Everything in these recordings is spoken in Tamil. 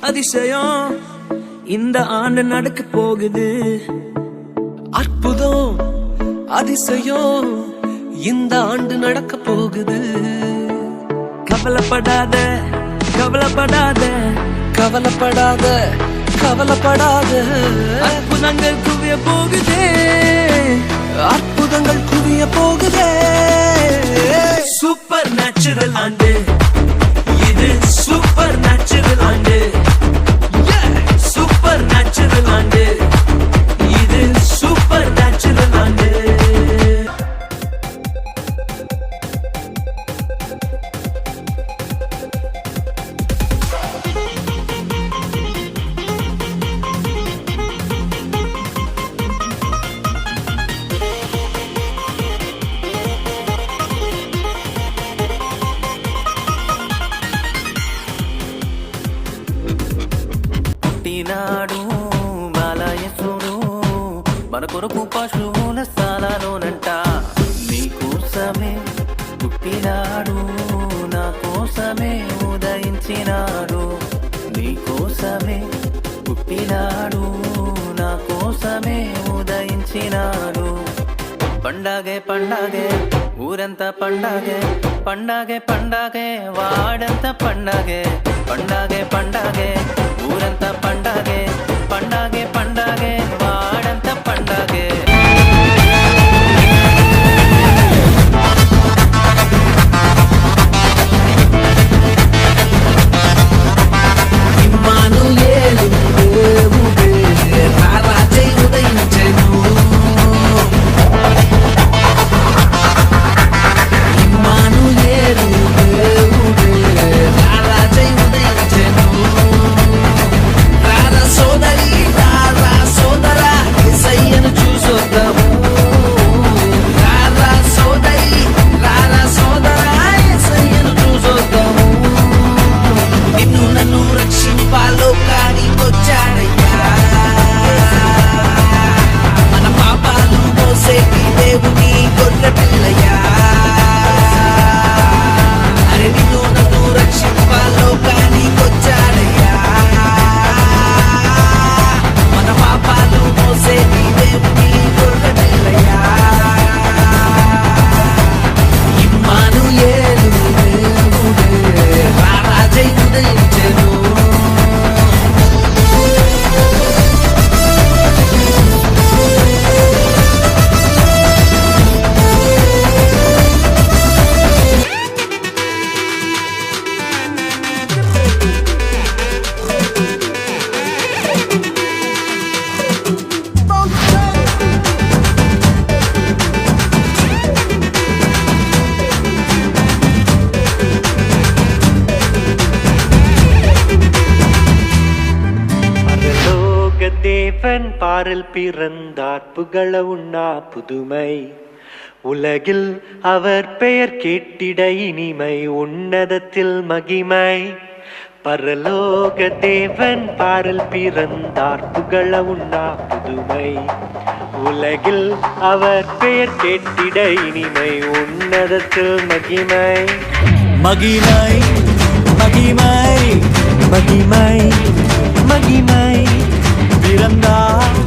அதிசயம் இந்த ஆண்டு நடக்க போகுது. அற்புதம் அதிசயம் இந்த ஆண்டு நடக்க போகுது. கவலைப்படாத கவலைப்படாத கவலைப்படாத கவலைப்படாத, அற்புதங்கள் குவிய போகுதே, அற்புதங்கள் குவிய போகுதே. சூப்பர் நேச்சுரல் ஆண்டு இது, சூப்பர் நேச்சுரல் ஆண்டு, சூப்பர் நேச்சுரல் ஆண்டு இது, சூப்பர் நேச்சுரல் ஆண்டு. నాడు బాలయసుడు మన కొరకు పశువుల స్థానాలోనంట. నీకోసమే పుట్టినాడు, నా కోసమే ఉదయించినాడు. నీకోసమే పుట్టినాడు, నా కోసమే ఉదయించినాడు. పండగే పండగే ఊరంతా పండగే, పండగే పండగే వాడంతా పండగే. పండగే పండగే ఊరంతా పండగే, పండగే పండగే వాడంతా పండగే. தேவன் பாரில் பிறந்தார், புகழ உண்ணா புதுமை. உலகில் அவர் பெயர் கேட்டிட இனிமை, உன்னதத்தில் மகிமை. பரலோக தேவன் பாரில் பிறந்தார், புகழ உண்ணா புதுமை. உலகில் அவர் பெயர் கேட்டிட இனிமை, உன்னதத்தில் மகிமை. மகிமை மகிமை மகிமை மகிமை. பிறந்தார்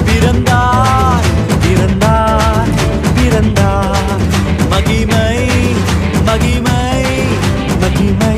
பிறந்தார் பிறந்தார் பிறந்தார். மகிமை மகிமை மகிமை.